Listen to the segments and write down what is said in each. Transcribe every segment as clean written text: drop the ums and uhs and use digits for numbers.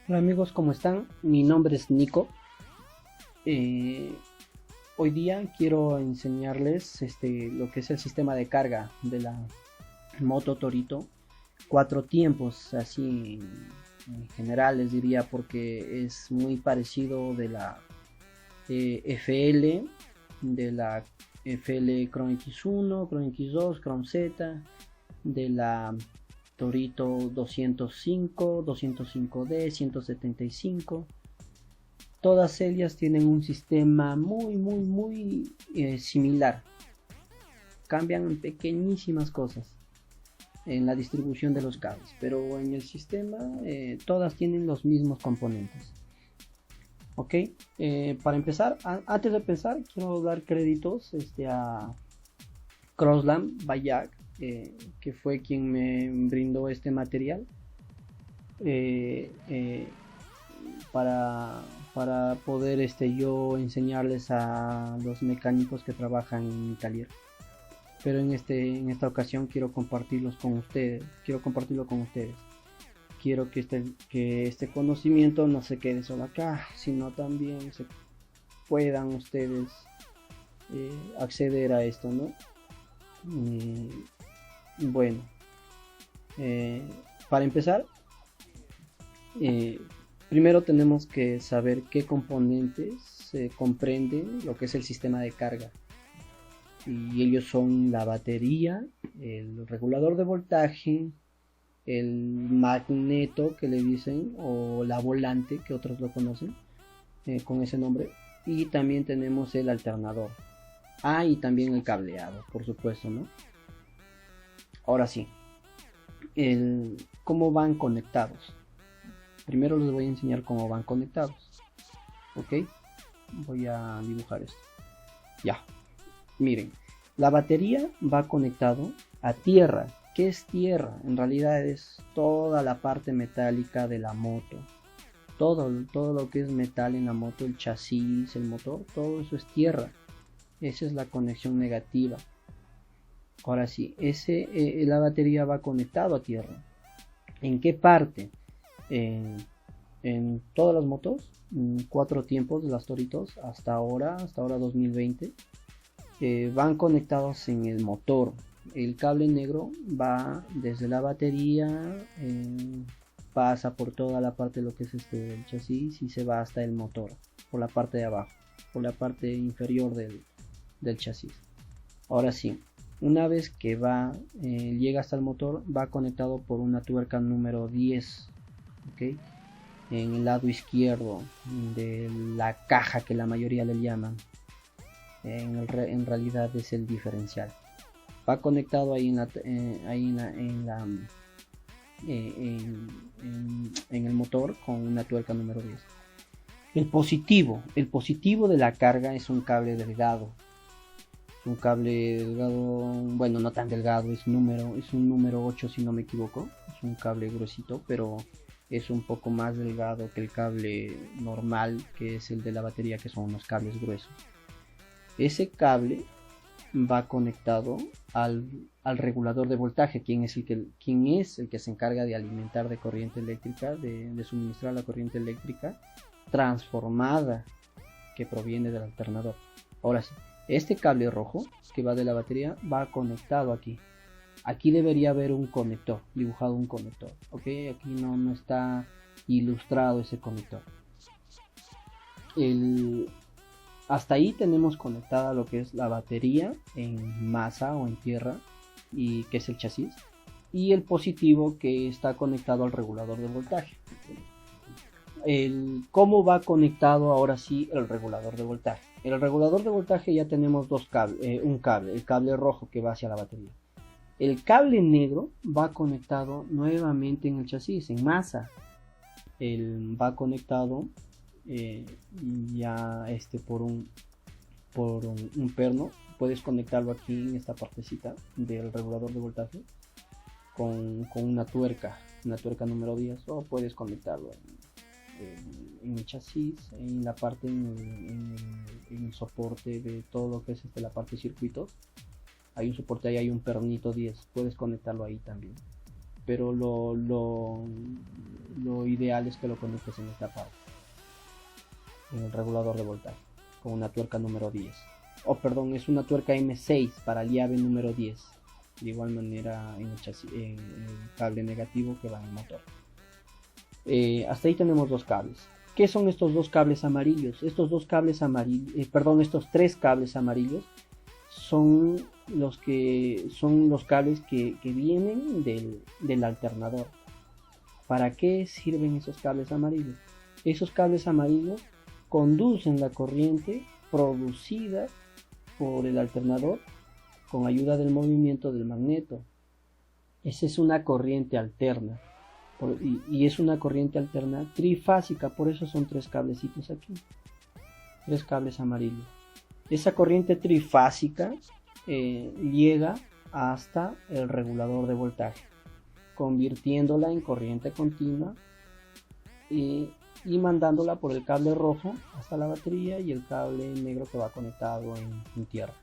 Hola amigos, ¿cómo están? Mi nombre es Nico. Eh, Hoy día quiero enseñarles lo que es el sistema de carga de la moto Torito. Cuatro tiempos, así en general les diría, porque es muy parecido de la FL, de la FL Chrome X1, Chrome X2, Chrome Z, de la Torito 205, 205D, 175. Todas ellas tienen un sistema muy similar. Cambian en pequeñísimas cosas en la distribución de los cables, pero en el sistema todas tienen los mismos componentes. Ok, para empezar, antes de empezar, quiero dar créditos a Crossland Bayak, que fue quien me brindó este material. Eh, eh, para, para poder yo enseñarles a los mecánicos que trabajan en mi taller. Pero en esta ocasión quiero compartirlos con ustedes, quiero compartirlo con ustedes. Quiero que este conocimiento no se quede solo acá, sino también se puedan ustedes acceder a esto, ¿no? Bueno, eh, para empezar, eh, primero tenemos que saber qué componentes comprenden lo que es el sistema de carga. Y ellos son la batería, el regulador de voltaje, el magneto que le dicen, o la volante que otros lo conocen con ese nombre. Y también tenemos el alternador. Ah, y también el cableado, por supuesto, ¿no? Ahora sí, cómo van conectados. Primero les voy a enseñar cómo van conectados. Ok, voy a dibujar esto. Ya, miren, la batería va conectado a tierra. ¿Qué es tierra? En realidad es toda la parte metálica de la moto. Todo lo que es metal en la moto, el chasis, el motor, todo eso es tierra. Esa es la conexión negativa. Ahora sí, la batería va conectado a tierra. ¿En qué parte? En todas las motos, cuatro tiempos de las Toritos hasta ahora 2020, van conectados en el motor. El cable negro va desde la batería, pasa por toda la parte de lo que es el chasis y se va hasta el motor, por la parte de abajo, por la parte inferior del chasis. Ahora sí, una vez que llega hasta el motor, va conectado por una tuerca número 10, ¿ok? En el lado izquierdo de la caja, que la mayoría le llaman. En realidad es el diferencial. Va conectado ahí en el motor con una tuerca número 10. El positivo de la carga es un cable delgado. Es un cable delgado, bueno, no tan delgado, es un número 8 si no me equivoco. Es un cable gruesito, pero es un poco más delgado que el cable normal, que es el de la batería, que son unos cables gruesos. Ese cable va conectado al regulador de voltaje, quien es el que se encarga de alimentar de corriente eléctrica, de suministrar la corriente eléctrica transformada que proviene del alternador. Ahora sí, este cable rojo que va de la batería va conectado aquí. Aquí debería haber un conector, dibujado un conector, ok, aquí no está ilustrado ese conector. Hasta ahí tenemos conectada lo que es la batería en masa o en tierra, y que es el chasis, y el positivo que está conectado al regulador de voltaje. ¿Cómo va conectado ahora sí el regulador de voltaje? El regulador de voltaje ya tenemos un cable, el cable rojo que va hacia la batería. El cable negro va conectado nuevamente en el chasis, en masa. Va conectado ya por un perno. Puedes conectarlo aquí en esta partecita del regulador de voltaje con una tuerca número 10, o puedes conectarlo en el chasis, en la parte, en el soporte de todo lo que es la parte de circuitos. Hay un soporte ahí, hay un pernito 10, puedes conectarlo ahí también. Pero lo ideal es que lo conectes en esta parte, en el regulador de voltaje, con una tuerca número 10. Es una tuerca M6 para el llave número 10. De igual manera en el cable negativo que va en el motor. Hasta ahí tenemos dos cables. ¿Qué son estos dos cables amarillos? Estos tres cables amarillos son los cables que vienen del alternador. ¿Para qué sirven esos cables amarillos? Esos cables amarillos conducen la corriente producida por el alternador con ayuda del movimiento del magneto. Esa es una corriente alterna. Y es una corriente alterna trifásica, por eso son tres cablecitos aquí, tres cables amarillos. Esa corriente trifásica llega hasta el regulador de voltaje, convirtiéndola en corriente continua y mandándola por el cable rojo hasta la batería y el cable negro que va conectado en tierra.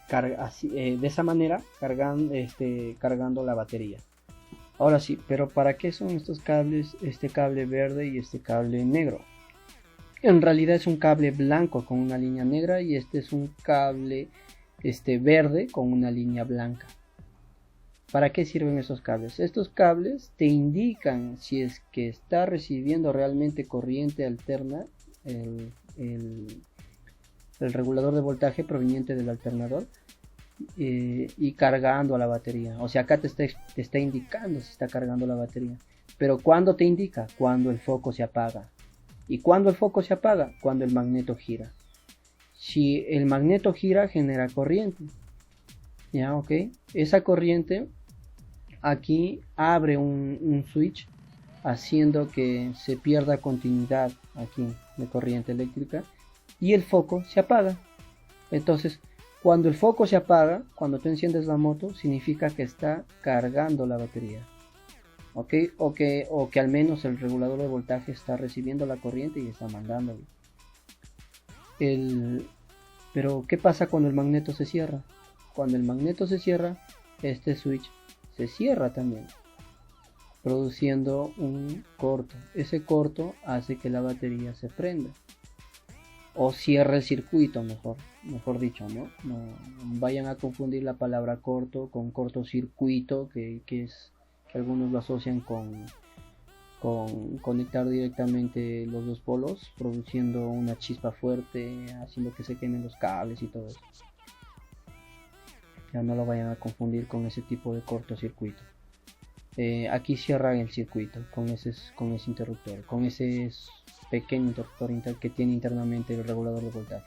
De esa manera cargando la batería. Ahora sí, pero ¿para qué son estos cables? Este cable verde y este cable negro. En realidad es un cable blanco con una línea negra y este es un cable verde con una línea blanca. ¿Para qué sirven esos cables? Estos cables te indican si es que está recibiendo realmente corriente alterna el regulador de voltaje proveniente del alternador. Y cargando a la batería. O sea, acá te está indicando si está cargando la batería. Pero ¿cuándo te indica? Cuando el foco se apaga. ¿Y cuándo el foco se apaga? Cuando el magneto gira. Si el magneto gira, genera corriente. Ya, ok. Esa corriente aquí abre un switch, haciendo que se pierda continuidad aquí de corriente eléctrica y el foco se apaga. Entonces, cuando el foco se apaga, cuando tú enciendes la moto, significa que está cargando la batería. ¿Ok? O que al menos el regulador de voltaje está recibiendo la corriente y está mandándolo. Pero, ¿qué pasa cuando el magneto se cierra? Cuando el magneto se cierra, este switch se cierra también, produciendo un corto. Ese corto hace que la batería se prenda. O cierra el circuito, mejor dicho, ¿no? No vayan a confundir la palabra corto con cortocircuito, que algunos lo asocian con conectar directamente los dos polos, produciendo una chispa fuerte, haciendo que se quemen los cables y todo eso. Ya no lo vayan a confundir con ese tipo de cortocircuito. Aquí cierra el circuito con ese interruptor, con ese pequeño interruptor que tiene internamente el regulador de voltaje.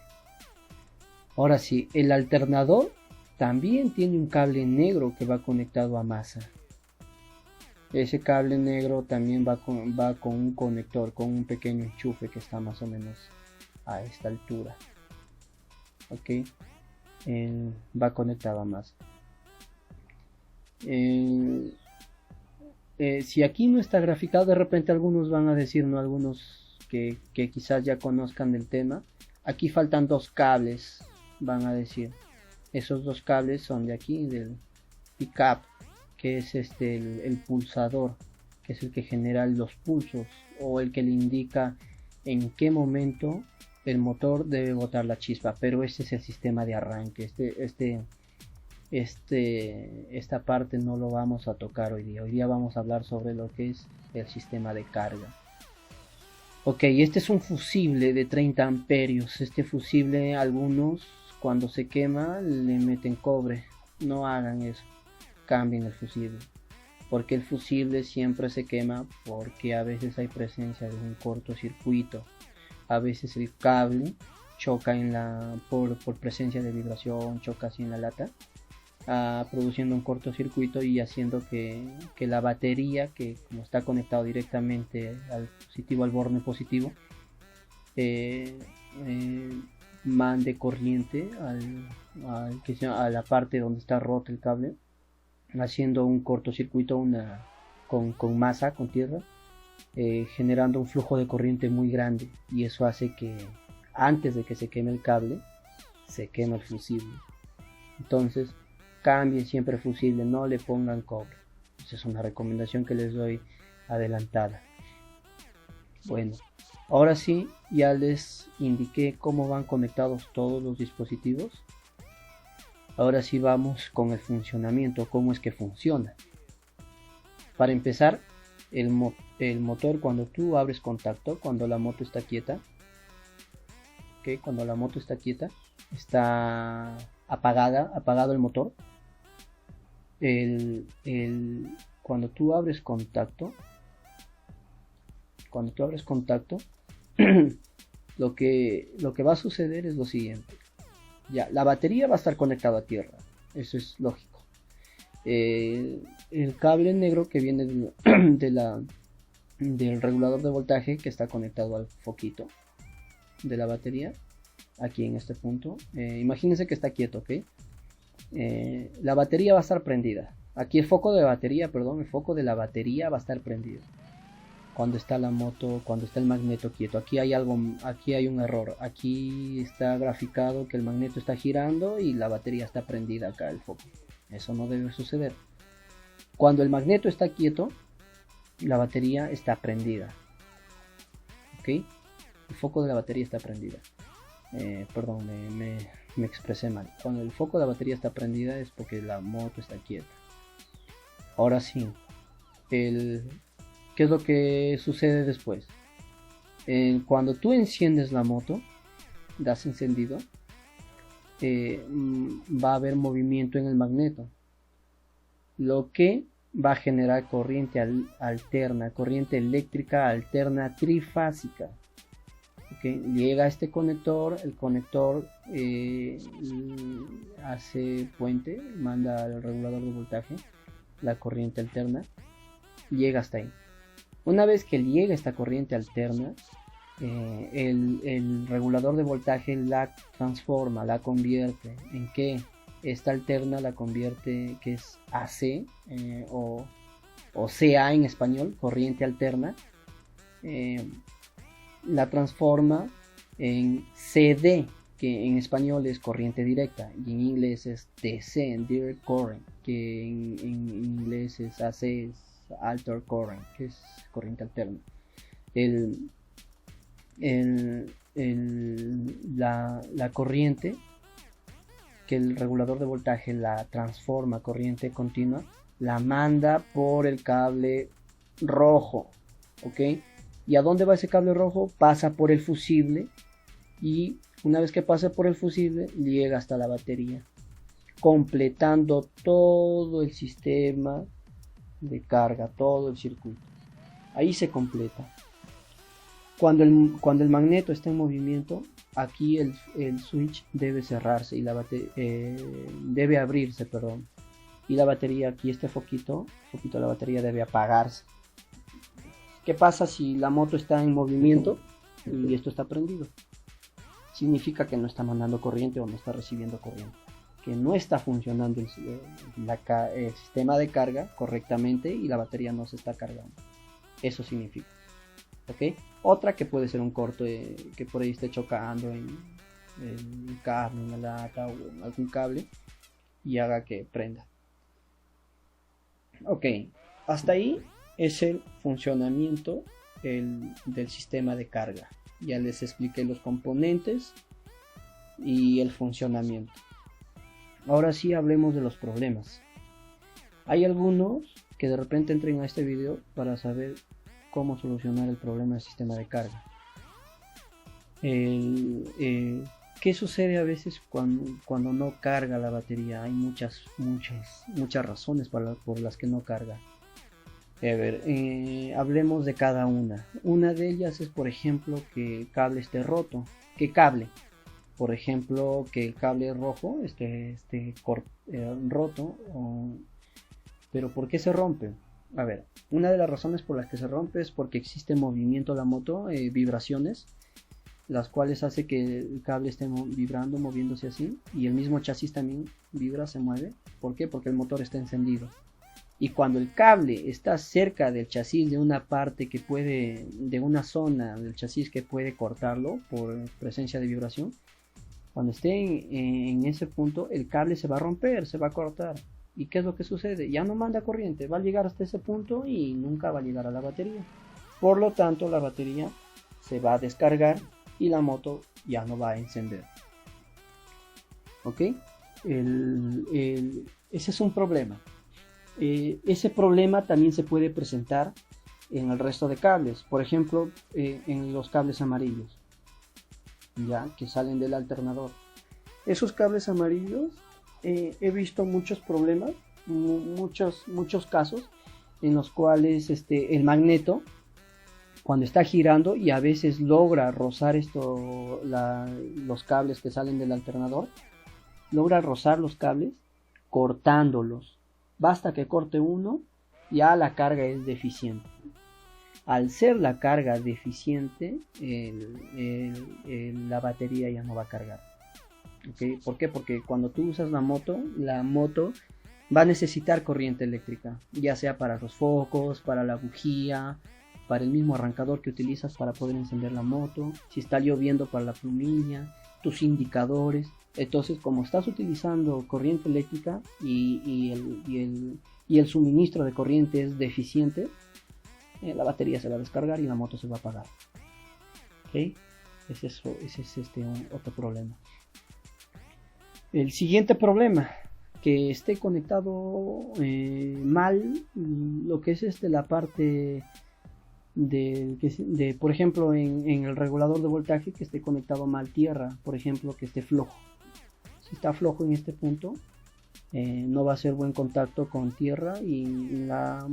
Ahora sí, el alternador también tiene un cable negro que va conectado a masa. Ese cable negro también va con un conector, con un pequeño enchufe que está más o menos a esta altura. Ok, va conectado a masa. Si aquí no está graficado, de repente algunos van a decir, ¿no? Algunos que quizás ya conozcan del tema, aquí faltan dos cables, van a decir. Esos dos cables son de aquí, del pickup, que es el pulsador, que es el que genera los pulsos, o el que le indica en qué momento el motor debe botar la chispa. Pero este es el sistema de arranque. Esta parte no lo vamos a tocar hoy día. Hoy día vamos a hablar sobre lo que es el sistema de carga. Ok, este es un fusible de 30 amperios. Este fusible, algunos cuando se quema le meten cobre. No hagan eso, cambien el fusible, porque el fusible siempre se quema, porque a veces hay presencia de un cortocircuito. A veces el cable choca por presencia de vibración, choca así en la lata, produciendo un cortocircuito y haciendo que la batería, que como está conectado directamente al positivo, al borne positivo, mande corriente a la parte donde está roto el cable, haciendo un cortocircuito con masa, con tierra, generando un flujo de corriente muy grande, y eso hace que antes de que se queme el cable, se quema el fusible. Entonces, cambien siempre el fusible, no le pongan cobre. Esa es una recomendación que les doy adelantada. Bueno, ahora sí, ya les indiqué cómo van conectados todos los dispositivos. Ahora sí vamos con el funcionamiento, cómo es que funciona. Para empezar, el motor, cuando tú abres contacto, cuando la moto está quieta, cuando la moto está quieta, está apagado el motor. Cuando tú abres contacto, lo que va a suceder es lo siguiente. Ya, la batería va a estar conectada a tierra, eso es lógico. El cable negro que viene del regulador de voltaje, que está conectado al foquito de la batería, aquí en este punto, imagínense que está quieto, ¿ok? La batería va a estar prendida. Aquí el foco de la batería va a estar prendido cuando está la moto, cuando está el magneto quieto. Aquí hay un error. Aquí está graficado que el magneto está girando y la batería está prendida acá, el foco. Eso no debe suceder. Cuando el magneto está quieto, la batería está prendida. ¿Ok? El foco de la batería está prendida. Perdón, me expresé mal. Cuando el foco de la batería está prendida es porque la moto está quieta. Ahora sí, ¿qué es lo que sucede después? Cuando tú enciendes la moto, das encendido, va a haber movimiento en el magneto, lo que va a generar corriente alterna, corriente eléctrica alterna trifásica. ¿Okay? Llega a este conector, el conector hace puente, manda al regulador de voltaje la corriente alterna, llega hasta ahí. Una vez que llega esta corriente alterna, el regulador de voltaje la transforma, la convierte en que esta alterna la convierte, que es AC o CA en español, corriente alterna, la transforma en CD, que en español es corriente directa, y en inglés es DC, Direct Current, que en inglés es AC, es Altered Current, que es corriente alterna. La corriente que el regulador de voltaje la transforma a corriente continua, la manda por el cable rojo, ¿ok? ¿Y a dónde va ese cable rojo? Pasa por el fusible, y una vez que pasa por el fusible llega hasta la batería, completando todo el sistema de carga, todo el circuito. Ahí se completa. Cuando el magneto está en movimiento, aquí el switch debe cerrarse y debe abrirse, perdón. Y la batería, aquí este foquito de la batería debe apagarse. ¿Qué pasa si la moto está en movimiento y esto está prendido? Significa que no está mandando corriente o no está recibiendo corriente, que no está funcionando el sistema de carga correctamente y la batería no se está cargando. Eso significa. ¿Ok? Otra que puede ser un corto que por ahí esté chocando en el cable, en la lata o en algún cable y haga que prenda. Ok, hasta ahí es el funcionamiento del sistema de carga. Ya les expliqué los componentes y el funcionamiento. Ahora sí hablemos de los problemas. Hay algunos que de repente entren a este video para saber cómo solucionar el problema del sistema de carga. ¿Qué sucede a veces cuando no carga la batería? Hay muchas razones por las que no carga. A ver, hablemos de cada una. Una de ellas es, por ejemplo, que el cable esté roto. ¿Qué cable? Por ejemplo, que el cable rojo esté roto. Pero ¿por qué se rompe? A ver, una de las razones por las que se rompe es porque existe movimiento de la moto, vibraciones, las cuales hace que el cable esté vibrando, moviéndose así, y el mismo chasis también vibra, se mueve. ¿Por qué? Porque el motor está encendido. Y cuando el cable está cerca del chasis, de una parte de una zona del chasis que puede cortarlo por presencia de vibración, cuando esté en ese punto, el cable se va a romper, se va a cortar. ¿Y qué es lo que sucede? Ya no manda corriente, va a llegar hasta ese punto y nunca va a llegar a la batería. Por lo tanto, la batería se va a descargar y la moto ya no va a encender. ¿Ok? Ese es un problema. Ese problema también se puede presentar en el resto de cables. Por ejemplo, en los cables amarillos, ya que salen del alternador. Esos cables amarillos, he visto muchos problemas, muchos casos en los cuales el magneto, cuando está girando y a veces logra rozar los cables que salen del alternador, logra rozar los cables cortándolos. Basta que corte uno, ya la carga es deficiente. Al ser la carga deficiente, la batería ya no va a cargar. ¿Okay? ¿Por qué? Porque cuando tú usas la moto va a necesitar corriente eléctrica, ya sea para los focos, para la bujía, para el mismo arrancador que utilizas para poder encender la moto, si está lloviendo, para la plumilla, tus indicadores. Entonces, como estás utilizando corriente eléctrica y el suministro de corriente es deficiente, la batería se va a descargar y la moto se va a apagar. ¿Okay? Ese es otro problema. El siguiente problema, que esté conectado mal lo que es la parte de por ejemplo, en el regulador de voltaje, que esté conectado mal tierra, por ejemplo, que esté flojo. Si está flojo en este punto, no va a hacer buen contacto con tierra y la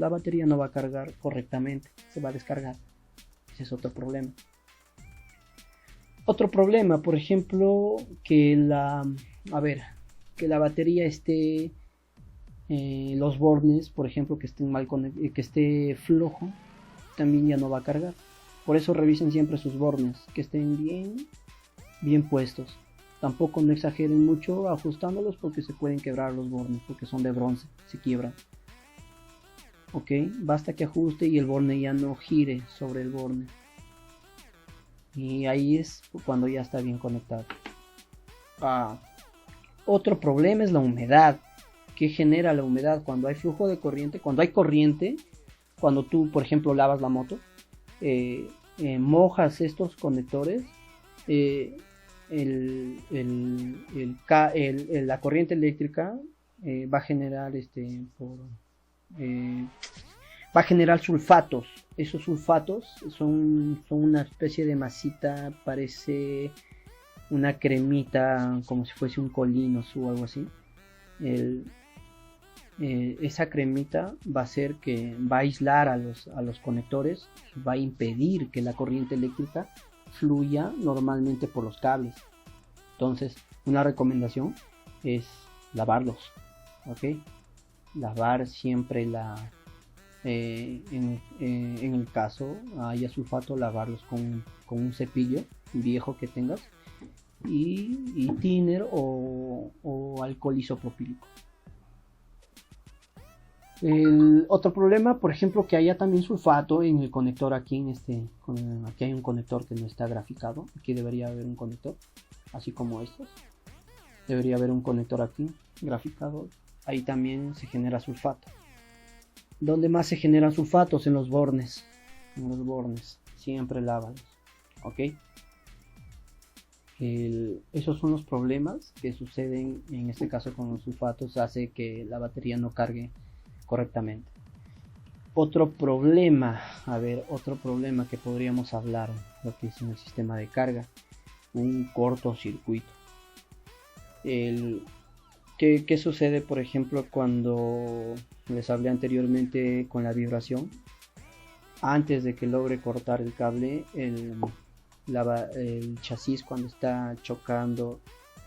batería no va a cargar correctamente, se va a descargar. Ese es otro problema. Otro problema, por ejemplo, que la batería esté, los bornes, por ejemplo, que estén que esté flojo, también ya no va a cargar. Por eso revisen siempre sus bornes, que estén bien puestos. Tampoco no exageren mucho ajustándolos, porque se pueden quebrar los bornes, porque son de bronce, se quiebran. Ok, basta que ajuste y el borne ya no gire sobre el borne. Y ahí es cuando ya está bien conectado. Otro problema es la humedad. ¿Qué genera la humedad? Cuando hay flujo de corriente, cuando hay corriente, cuando tú, por ejemplo, lavas la moto, mojas estos conectores, la corriente eléctrica va a generar va a generar sulfatos. Esos sulfatos son una especie de masita, parece una cremita, como si fuese un colinos o algo así. Esa cremita va a hacer que va a aislar a los conectores, va a impedir que la corriente eléctrica fluya normalmente por los cables. Entonces, una recomendación es lavarlos, ¿ok? Lavar siempre en el caso haya sulfato, lavarlos con un cepillo viejo que tengas y thinner o alcohol isopropílico. El otro problema, por ejemplo, que haya también sulfato en el conector. Aquí aquí hay un conector que no está graficado. Aquí debería haber un conector, así como estos. Debería haber un conector aquí graficado. Ahí también se genera sulfato. ¿Dónde más se generan sulfatos? En los bornes. En los bornes. Siempre lávalos. ¿Ok? Esos son los problemas que suceden en este caso con los sulfatos. Hace que la batería no cargue correctamente. Otro problema que podríamos hablar, lo que es en el sistema de carga, un cortocircuito. ¿Qué sucede, por ejemplo, cuando les hablé anteriormente con la vibración? Antes de que logre cortar el cable, el chasis, cuando está chocando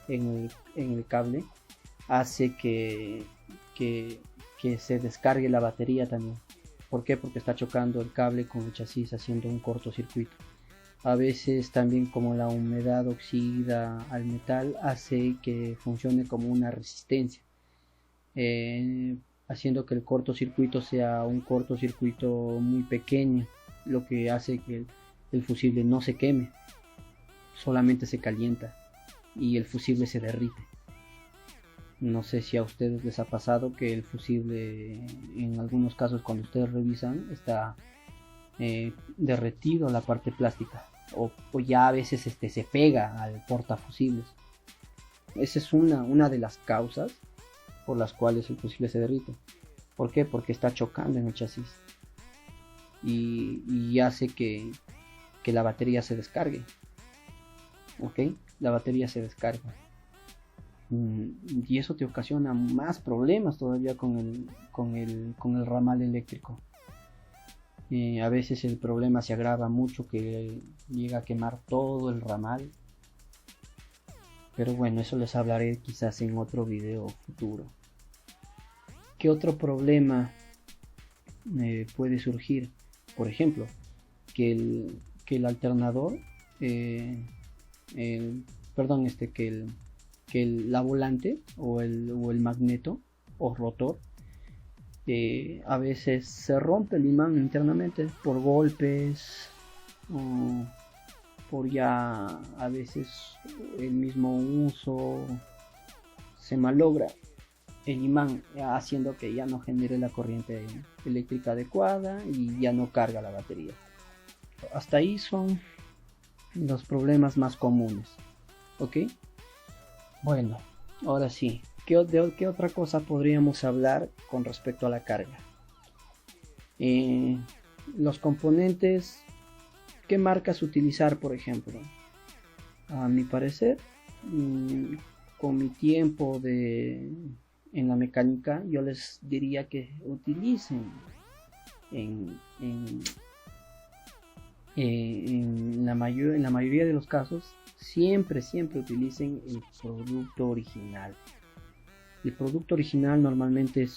en el cable, hace que se descargue la batería también. ¿Por qué? Porque está chocando el cable con el chasis, haciendo un cortocircuito. A veces también, como la humedad oxida al metal, hace que funcione como una resistencia, haciendo que el cortocircuito sea un cortocircuito muy pequeño, lo que hace que el fusible no se queme, solamente se calienta y el fusible se derrite. No sé si a ustedes les ha pasado que el fusible, en algunos casos cuando ustedes revisan, está derretido la parte plástica, o ya a veces se pega al portafusibles. Esa es una de las causas por las cuales el fusible se derrite. ¿Por qué? Porque está chocando en el chasis y hace que la batería se descargue. ¿Ok? La batería se descarga. Y eso te ocasiona más problemas todavía con el ramal eléctrico. A veces el problema se agrava mucho, que llega a quemar todo el ramal. Pero bueno, eso les hablaré quizás en otro video futuro. ¿Qué otro problema puede surgir? Por ejemplo, que el alternador, la volante o el magneto o rotor, a veces se rompe el imán internamente por golpes o por ya a veces el mismo uso, se malogra el imán, haciendo que ya no genere la corriente eléctrica adecuada y ya no carga la batería. Hasta ahí son los problemas más comunes. ¿Ok? Bueno, ahora sí, ¿qué otra cosa podríamos hablar con respecto a la carga? Los componentes, ¿qué marcas utilizar, por ejemplo? A mi parecer, con mi tiempo en la mecánica, yo les diría que utilicen en la mayoría de los casos, siempre utilicen el producto original. El producto original normalmente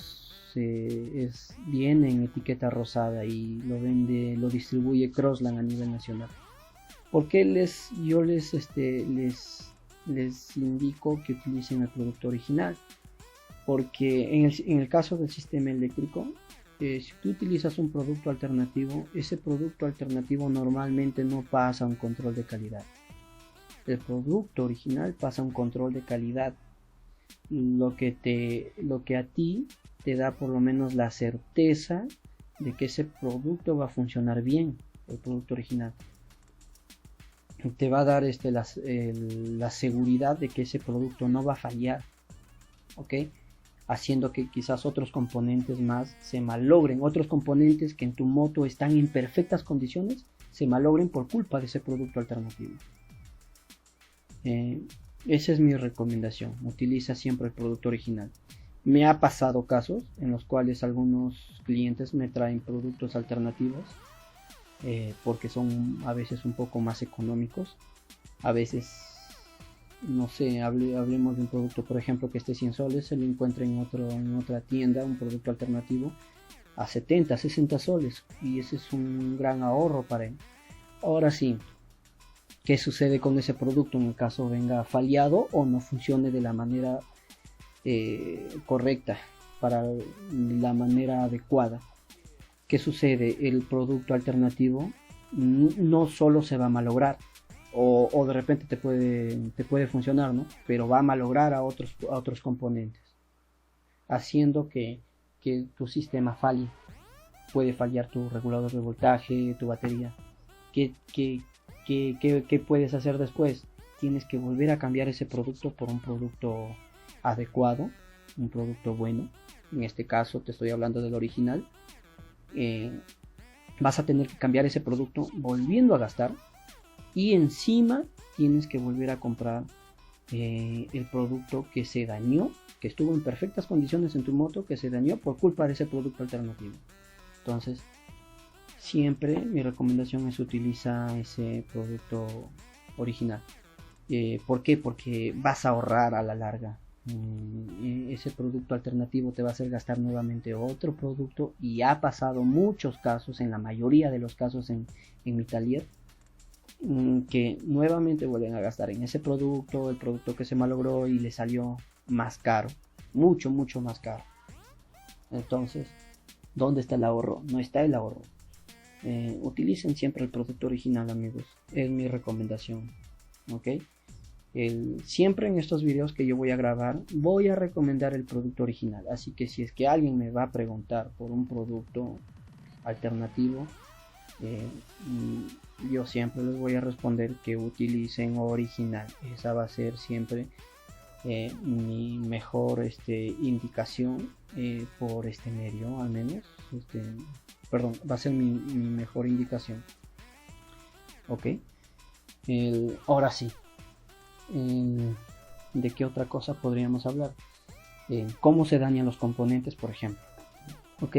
viene en etiqueta rosada y lo distribuye Crossland a nivel nacional. ¿Por qué yo les indico que utilicen el producto original? Porque en el caso del sistema eléctrico, si tú utilizas un producto alternativo, ese producto alternativo normalmente no pasa un control de calidad. El producto original pasa un control de calidad, lo que a ti te da por lo menos la certeza de que ese producto va a funcionar bien. El producto original te va a dar la seguridad de que ese producto no va a fallar, ¿ok? Haciendo que quizás otros componentes más se malogren, otros componentes que en tu moto están en perfectas condiciones se malogren por culpa de ese producto alternativo. Esa es mi recomendación. Utiliza siempre el producto original. Me ha pasado casos en los cuales algunos clientes me traen productos alternativos porque son a veces un poco más económicos. A veces, no sé, hablemos de un producto, por ejemplo, que esté 100 soles, se lo encuentra en otra tienda, un producto alternativo a 70, 60 soles, y ese es un gran ahorro para él. Ahora sí, ¿qué sucede con ese producto en el caso venga fallado o no funcione de la manera correcta, para la manera adecuada? ¿Qué sucede? El producto alternativo no solo se va a malograr, o de repente te puede funcionar, ¿no? Pero va a malograr a otros componentes, haciendo que tu sistema falle. Puede fallar tu regulador de voltaje, tu batería. ¿Qué puedes hacer después? Tienes que volver a cambiar ese producto por un producto adecuado, un producto bueno. En este caso te estoy hablando del original. Vas a tener que cambiar ese producto volviendo a gastar, y encima tienes que volver a comprar el producto que se dañó, que estuvo en perfectas condiciones en tu moto, que se dañó por culpa de ese producto alternativo. Entonces, siempre mi recomendación es utilizar ese producto original. ¿Por qué? Porque vas a ahorrar a la larga. Ese producto alternativo te va a hacer gastar nuevamente otro producto, y ha pasado muchos casos, en la mayoría de los casos en mi taller, que nuevamente vuelven a gastar en ese producto, el producto que se malogró y le salió más caro, mucho más caro. Entonces, ¿dónde está el ahorro? No está el ahorro. Utilicen siempre el producto original, amigos, es mi recomendación, ¿ok? Siempre en estos videos que yo voy a grabar voy a recomendar el producto original, así que si es que alguien me va a preguntar por un producto alternativo, yo siempre les voy a responder que utilicen original. Esa va a ser siempre mi mejor indicación por este medio, al menos perdón, va a ser mi mejor indicación. Ok, ahora sí, ¿de qué otra cosa podríamos hablar? ¿Cómo se dañan los componentes, por ejemplo? Ok,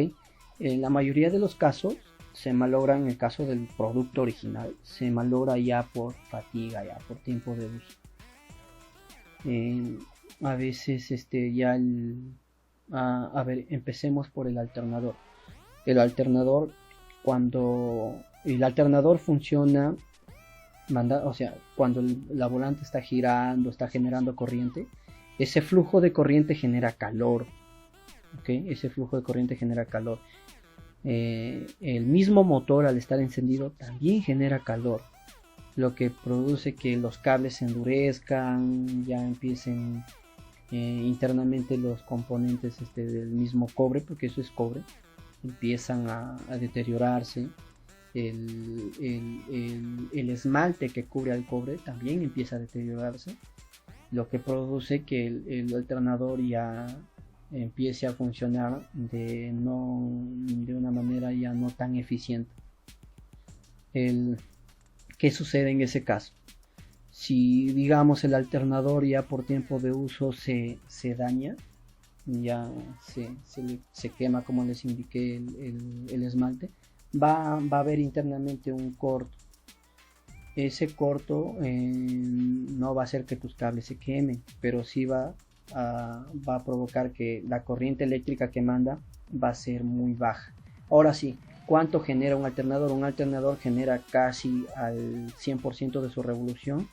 la mayoría de los casos se malogra. En el caso del producto original, se malogra ya por fatiga, ya por tiempo de uso. A veces ya a ver, empecemos por el alternador. Cuando el alternador funciona, o sea, cuando la volante está girando, está generando corriente, ese flujo de corriente genera calor. ¿Ok? Ese flujo de corriente genera calor. El mismo motor, al estar encendido, también genera calor, lo que produce que los cables se endurezcan, ya empiecen internamente los componentes del mismo cobre, porque eso es cobre, empiezan a deteriorarse. El esmalte que cubre al cobre también empieza a deteriorarse, lo que produce que el alternador ya empiece a funcionar de una manera ya no tan eficiente. ¿Qué sucede en ese caso? Si digamos el alternador ya por tiempo de uso se daña, ya se quema, como les indiqué, el esmalte, va a haber internamente un corto. Ese corto no va a hacer que tus cables se quemen, pero sí va a provocar que la corriente eléctrica que manda va a ser muy baja. Ahora sí, ¿cuánto genera un alternador? Un alternador genera casi al 100% de su revolución,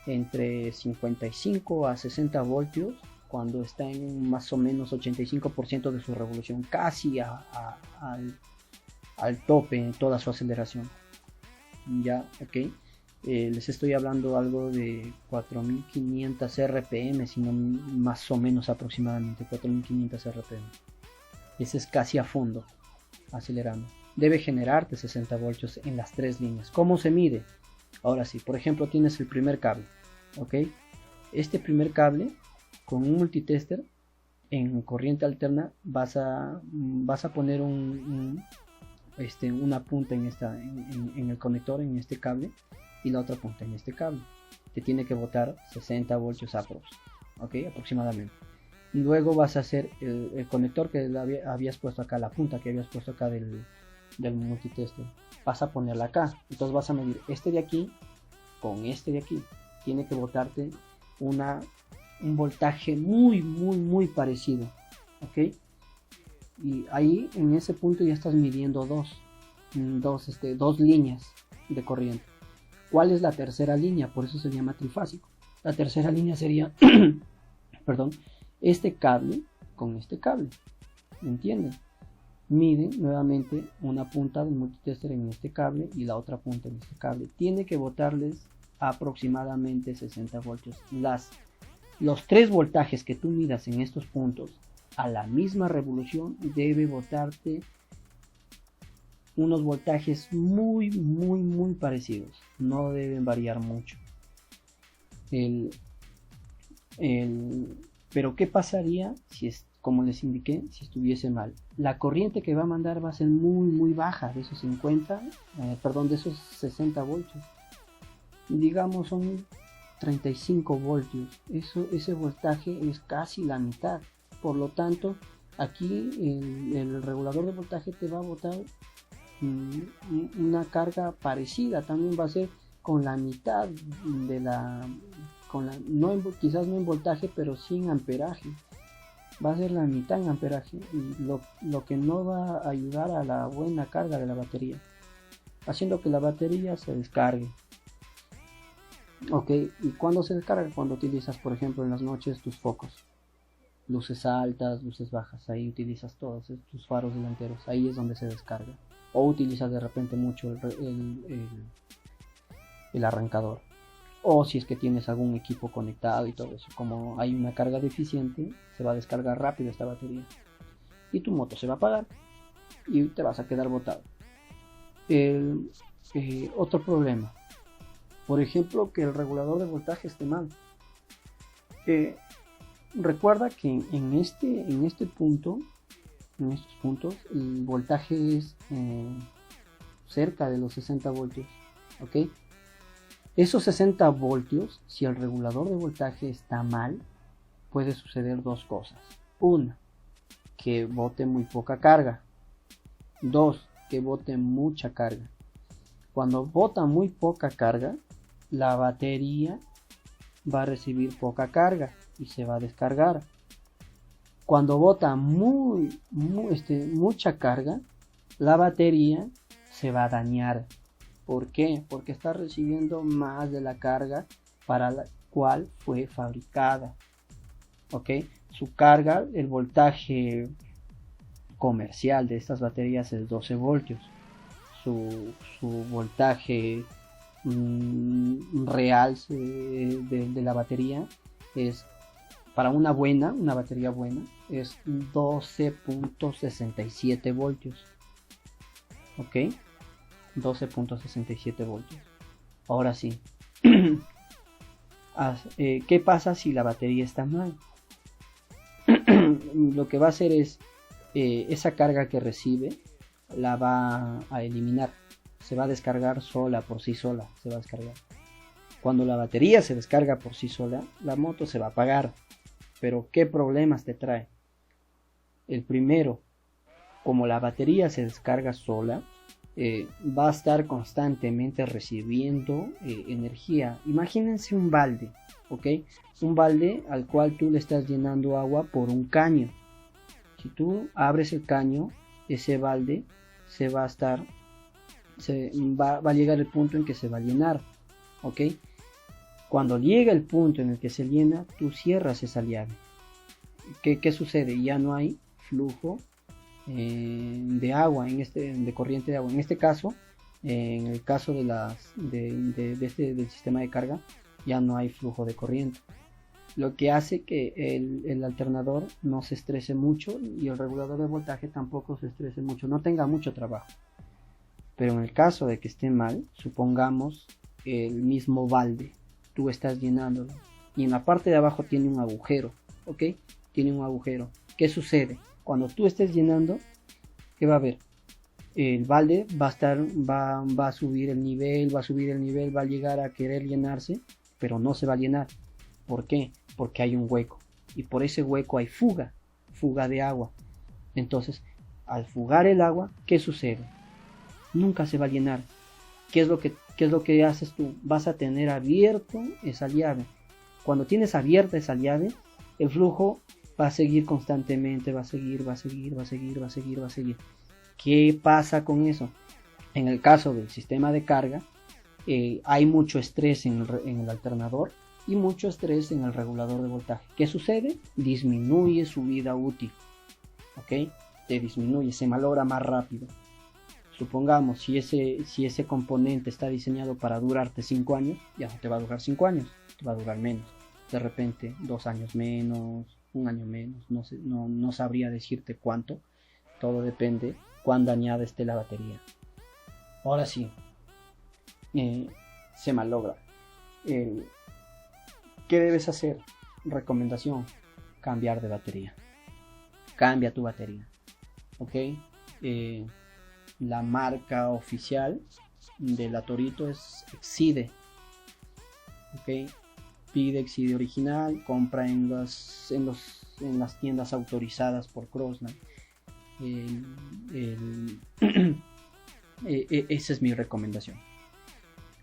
entre 55 a 60 voltios, cuando está en más o menos 85% de su revolución, casi al tope en toda su aceleración. Ya, ok. Les estoy hablando algo de 4500 RPM, sino más o menos aproximadamente 4500 RPM. Ese es casi a fondo, acelerando. Debe generarte 60 voltios en las tres líneas. ¿Cómo se mide? Ahora sí, por ejemplo, tienes el primer cable, ¿ok? Este primer cable, con un multitester en corriente alterna, vas a poner una punta en el conector, en este cable, y la otra punta en este cable. Te tiene que botar 60 voltios aproximadamente. Luego vas a hacer el conector que habías puesto acá, la punta que habías puesto acá del multitester, vas a ponerla acá. Entonces vas a medir este de aquí con este de aquí. Tiene que botarte un voltaje muy parecido, ¿ok? Y ahí en ese punto ya estás midiendo dos líneas de corriente. ¿Cuál es la tercera línea? Por eso se llama trifásico. La tercera línea sería perdón, este cable con este cable, ¿me entienden? Miden nuevamente una punta del multitester en este cable y la otra punta en este cable. Tiene que botarles aproximadamente 60 voltios. Los tres voltajes que tú midas en estos puntos a la misma revolución debe botarte unos voltajes muy parecidos. No deben variar mucho. Pero ¿qué pasaría si es como les indiqué, si estuviese mal? La corriente que va a mandar va a ser muy baja, de esos de esos 60 voltios. Digamos son 35 voltios. Ese voltaje es casi la mitad. Por lo tanto, aquí el regulador de voltaje te va a botar una carga parecida. También va a ser con la mitad de quizás no en voltaje, pero sí en amperaje. Va a ser la mitad en amperaje, y lo que no va a ayudar a la buena carga de la batería, haciendo que la batería se descargue. Ok, ¿y cuando se descarga? Cuando utilizas, por ejemplo, en las noches tus focos, luces altas, luces bajas, ahí utilizas todos tus faros delanteros, ahí es donde se descarga. O utilizas de repente mucho el arrancador. o si es que tienes algún equipo conectado y todo eso. Como hay una carga deficiente, se va a descargar rápido esta batería y tu moto se va a apagar y te vas a quedar botado. Otro problema, por ejemplo, que el regulador de voltaje esté mal. Recuerda que en estos puntos el voltaje es cerca de los 60 voltios, ¿ok? Esos 60 voltios, si el regulador de voltaje está mal, puede suceder dos cosas. Una, que bote muy poca carga. Dos, que bote mucha carga. Cuando bota muy poca carga, la batería va a recibir poca carga y se va a descargar. Cuando bota mucha carga, la batería se va a dañar. ¿Por qué? Porque está recibiendo más de la carga para la cual fue fabricada. ¿Ok? Su carga, el voltaje comercial de estas baterías es 12 voltios. Su voltaje real de la batería es, para una batería buena, es 12.67 voltios. ¿Ok? 12.67 voltios. Ahora sí. ¿Qué pasa si la batería está mal? Lo que va a hacer es esa carga que recibe la va a eliminar. Se va a descargar por sí sola. Se va a descargar. Cuando la batería se descarga por sí sola, la moto se va a apagar. Pero ¿qué problemas te trae? El primero, como la batería se descarga sola, va a estar constantemente recibiendo energía. Imagínense un balde, ¿ok? Un balde al cual tú le estás llenando agua por un caño. Si tú abres el caño, ese balde va a llegar el punto en que se va a llenar, ¿ok? Cuando llega el punto en el que se llena, tú cierras esa llave. ¿Qué sucede? Ya no hay flujo de agua, de corriente de agua. En este caso, en el caso del sistema de carga, ya no hay flujo de corriente, lo que hace que el alternador no se estrese mucho y el regulador de voltaje tampoco se estrese mucho, no tenga mucho trabajo. Pero en el caso de que esté mal, supongamos el mismo balde, tú estás llenándolo y en la parte de abajo tiene un agujero, ¿ok? Tiene un agujero. ¿Qué sucede? Cuando tú estés llenando, ¿qué va a haber? El balde va a subir el nivel, va a llegar a querer llenarse, pero no se va a llenar. ¿Por qué? Porque hay un hueco y por ese hueco hay fuga de agua. Entonces, al fugar el agua, ¿qué sucede? Nunca se va a llenar. ¿Qué es lo que haces tú? Vas a tener abierto esa llave. Cuando tienes abierta esa llave, el flujo va a seguir constantemente, va a seguir. ¿Qué pasa con eso? En el caso del sistema de carga, hay mucho estrés en el alternador y mucho estrés en el regulador de voltaje. ¿Qué sucede? Disminuye su vida útil, ¿ok? Te disminuye, se malogra más rápido. Supongamos, si ese componente está diseñado para durarte 5 años, ya no te va a durar 5 años, te va a durar menos. De repente 2 años menos, 1 año menos, no sabría decirte cuánto. Todo depende cuán dañada esté la batería. Ahora sí, se malogra. ¿Qué debes hacer? Recomendación: cambiar de batería. Cambia tu batería, ¿ok? La marca oficial de la Torito es Exide, ¿ok? Pide Exide original, compra en las tiendas autorizadas por Crossland. Esa es mi recomendación.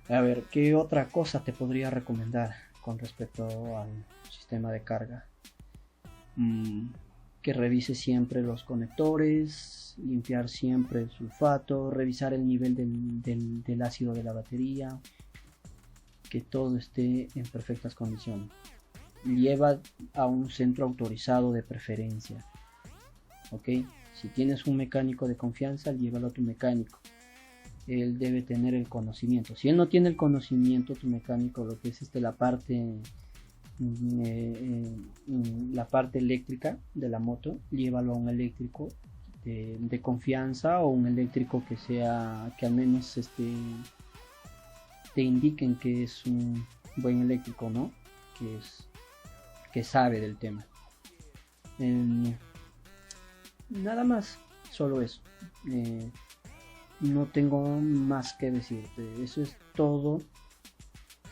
A ver, ¿qué otra cosa te podría recomendar con respecto al sistema de carga? Que revise siempre los conectores, limpiar siempre el sulfato, revisar el nivel del ácido de la batería, que todo esté en perfectas condiciones. Lleva a un centro autorizado de preferencia, ¿ok? Si tienes un mecánico de confianza, llévalo a tu mecánico. él debe tener el conocimiento. Si él no tiene el conocimiento, tu mecánico, lo que es la parte eléctrica de la moto, llévalo a un eléctrico de confianza, o un eléctrico que sea, que al menos te indiquen que es un buen eléctrico, ¿no? Que sabe del tema. Nada más, solo eso. No tengo más que decirte. Eso es todo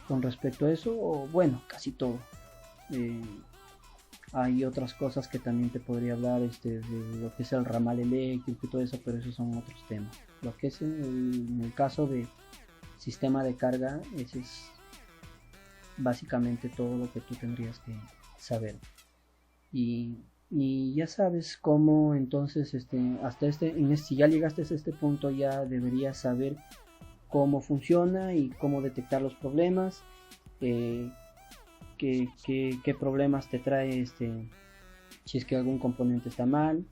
con respecto a eso, o bueno, casi todo. Hay otras cosas que también te podría hablar, de lo que es el ramal eléctrico y todo eso, pero esos son otros temas. Lo que es en el caso de sistema de carga, ese es básicamente todo lo que tú tendrías que saber. Y ya sabes cómo, entonces hasta si ya llegaste a este punto, ya deberías saber cómo funciona y cómo detectar los problemas, qué problemas te trae si es que algún componente está mal.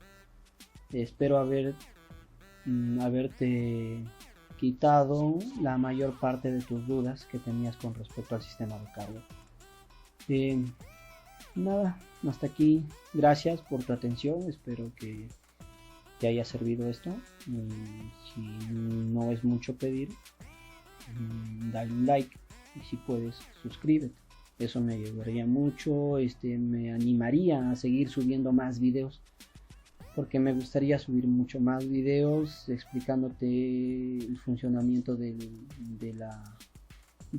Espero haberte quitado la mayor parte de tus dudas que tenías con respecto al sistema de carga. Nada, hasta aquí. Gracias por tu atención. Espero que te haya servido esto. Si no es mucho pedir, dale un like, y si puedes, suscríbete. Eso me ayudaría mucho. Me animaría a seguir subiendo más videos, porque me gustaría subir mucho más videos explicándote el funcionamiento de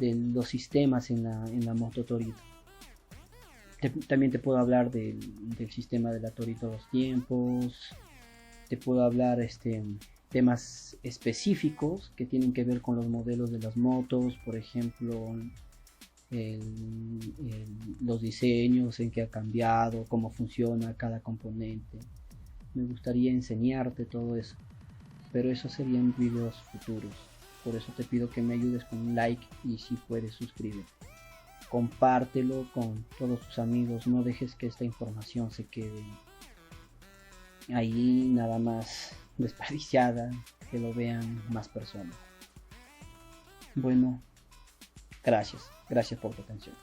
los sistemas en la moto Torito. También te puedo hablar del sistema de la Torito 2 tiempos. Te puedo hablar temas específicos que tienen que ver con los modelos de las motos, por ejemplo, los diseños, en qué ha cambiado, cómo funciona cada componente. Me gustaría enseñarte todo eso, pero eso serían videos futuros. Por eso te pido que me ayudes con un like, y si puedes, suscríbete. Compártelo con todos tus amigos. No dejes que esta información se quede ahí nada más desperdiciada, que lo vean más personas. Bueno, gracias por tu atención.